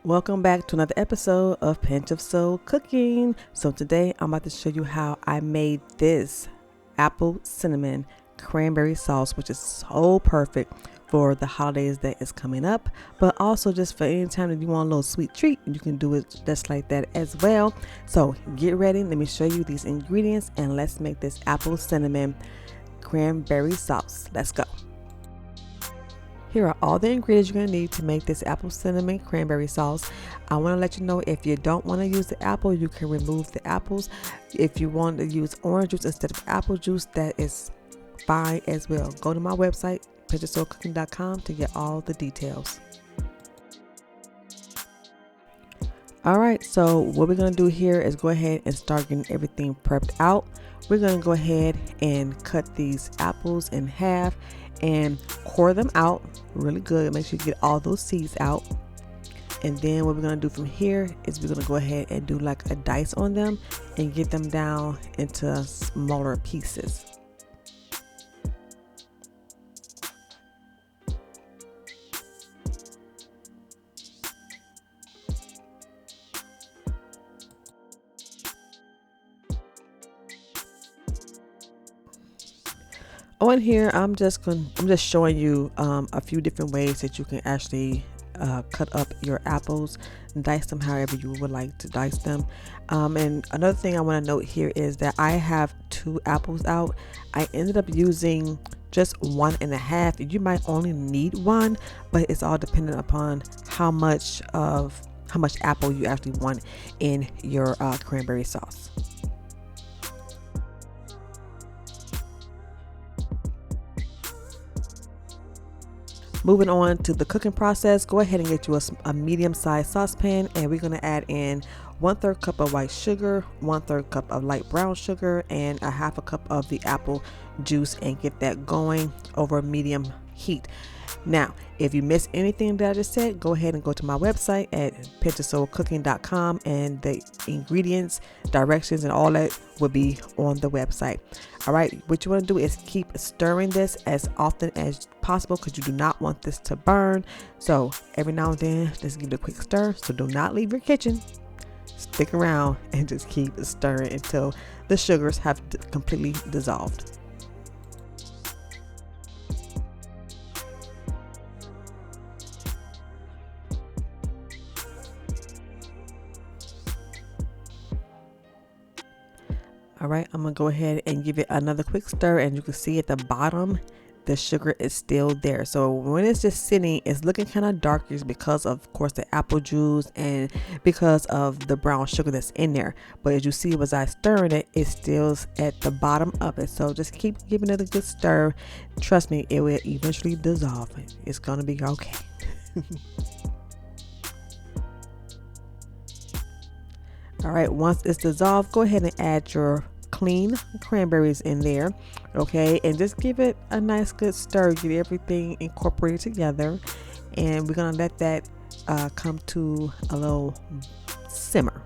Welcome back to another episode of Pinch of Soul Cooking. So today I'm about to show you how I made this apple cinnamon cranberry sauce, which is so perfect for the holidays that is coming up, but also just for any time that you want a little sweet treat, you can do it just like that as well. So get ready, let me show you these ingredients and let's make this apple cinnamon cranberry sauce. Let's go. Here are all the ingredients you're going to need to make this apple cinnamon cranberry sauce. I want to let you know, if you don't want to use the apple, you can remove the apples. If you want to use orange juice instead of apple juice, that is fine as well. Go to my website, PamperedChef.com, to get all the details. Alright, so what we're going to do here is go ahead and start getting everything prepped out. We're going to go ahead and cut these apples in half and core them out really good. Make sure you get all those seeds out. And then what we're going to do from here is we're going to go ahead and do like a dice on them and get them down into smaller pieces. On here, I'm just showing you a few different ways that you can actually cut up your apples and dice them however you would like to dice them. And another thing I want to note here is that I have 2 apples out. I ended up using just 1.5. You might only need 1, but it's all dependent upon how much apple you actually want in your cranberry sauce. Moving on to the cooking process, go ahead and get you a medium-sized saucepan, and we're going to add in 1/3 cup of white sugar, 1/3 cup of light brown sugar, and a 1/2 cup of the apple juice, and get that going over medium heat. Now, if you missed anything that I just said, go ahead and go to my website at PamperedChef.com, and the ingredients, directions, and all that will be on the website. All right, what you want to do is keep stirring this as often as possible because you do not want this to burn. So every now and then, just give it a quick stir. So do not leave your kitchen. Stick around and just keep stirring until the sugars have completely dissolved. All right, I'm gonna go ahead and give it another quick stir, and you can see at the bottom the sugar is still there. So when it's just sitting, it's looking kind of darkish because of course the apple juice and because of the brown sugar that's in there. But as you see, as I stirring it, it's still at the bottom of it. So just keep giving it a good stir. Trust me, it will eventually dissolve. It's gonna be okay. All right, once it's dissolved, go ahead and add your clean cranberries in there, okay, and just give it a nice good stir. Get everything incorporated together, and we're gonna let that come to a little simmer.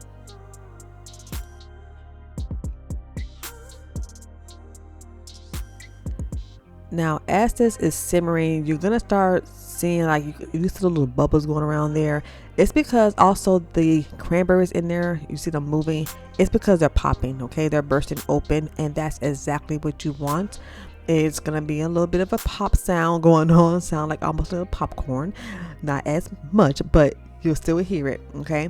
Now, as this is simmering, you're gonna start seeing like you see the little bubbles going around there. It's because also the cranberries in there, you see them moving. It's because they're popping, okay? They're bursting open, and that's exactly what you want. It's gonna be a little bit of a pop sound going on, sound like almost a little popcorn. Not as much, but you'll still hear it, okay?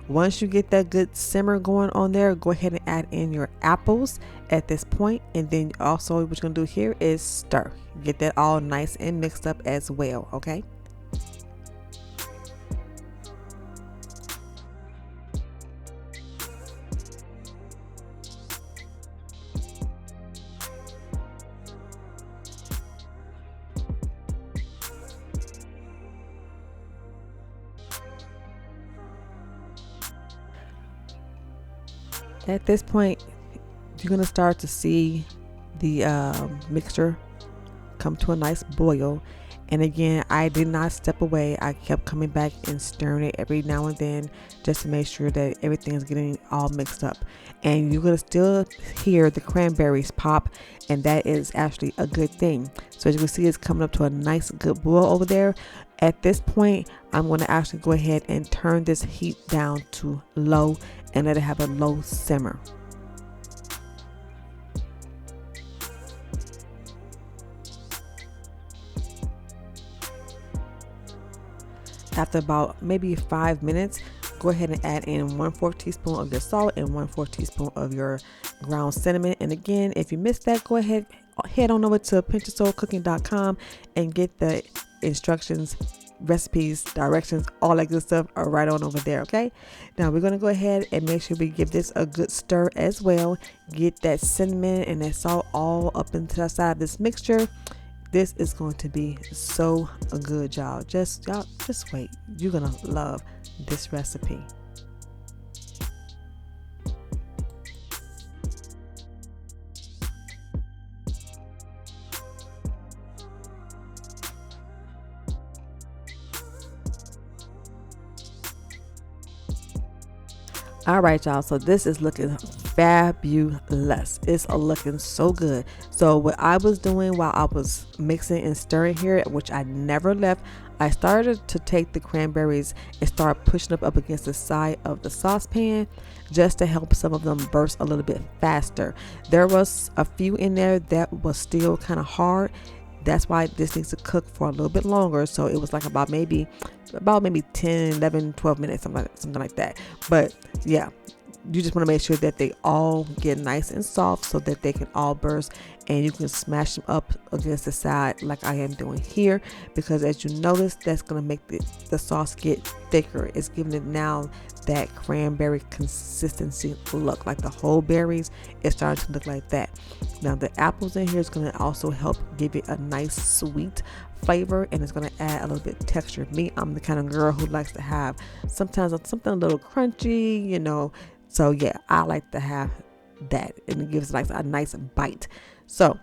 Once you get that good simmer going on there, go ahead and add in your apples at this point, and then also what you're gonna do here is stir. Get that all nice and mixed up as well, okay? At this point, you're going to start to see the mixture come to a nice boil. And again, I did not step away. I kept coming back and stirring it every now and then just to make sure that everything is getting all mixed up. And you're going to still hear the cranberries pop, and that is actually a good thing. So as you can see, it's coming up to a nice good boil over there. At this point, I'm going to actually go ahead and turn this heat down to low and let it have a low simmer. After about maybe 5 minutes, go ahead and add in 1/4 teaspoon of your salt and 1/4 teaspoon of your ground cinnamon. And again, if you missed that, go ahead, head on over to pinchofsoulcooking.com and get the instructions, recipes, directions, all that good stuff are right on over there. Okay, now we're going to go ahead and make sure we give this a good stir as well. Get that cinnamon and that salt all up into the side of this mixture. This is going to be so good, y'all. Just wait. You're gonna love this recipe. All right, y'all, so this is looking fabulous. It's looking so good. So what I was doing while I was mixing and stirring here, which I never left, I started to take the cranberries and start pushing up against the side of the saucepan just to help some of them burst a little bit faster. There was a few in there that was still kind of hard. That's why this needs to cook for a little bit longer. So it was like about maybe 10, 11, 12 minutes, something like that. But yeah, you just want to make sure that they all get nice and soft so that they can all burst, and you can smash them up against the side like I am doing here, because as you notice, that's going to make the sauce get thicker. It's giving it now that cranberry consistency look, like the whole berries is starting to look like that. Now the apples in here is going to also help give it a nice sweet flavor, and it's going to add a little bit of texture. Me, I'm the kind of girl who likes to have sometimes something a little crunchy, you know. So yeah, I like to have that, and it gives like a nice bite. So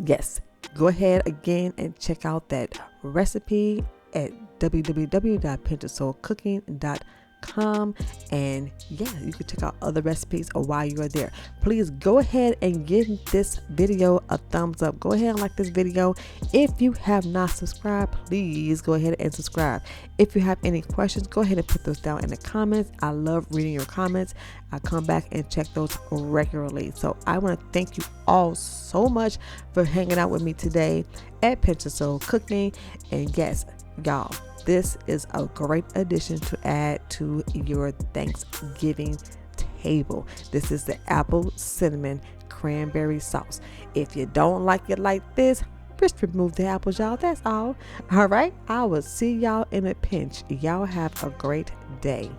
yes, go ahead again and check out that recipe at www.pinchofsoulcooking.com. And yeah, you can check out other recipes while you are there. Please go ahead and give this video a thumbs up. Go ahead and like this video. If you have not subscribed, please go ahead and subscribe. If you have any questions, go ahead and put those down in the comments. I love reading your comments. I come back and check those regularly. So I want to thank you all so much for hanging out with me today at Pinch of Soul Cooking. And yes, y'all, this is a great addition to add to your Thanksgiving table. This is the apple cinnamon cranberry sauce. If you don't like it like this, just remove the apples, y'all. That's all. All right. I will see y'all in a pinch. Y'all have a great day.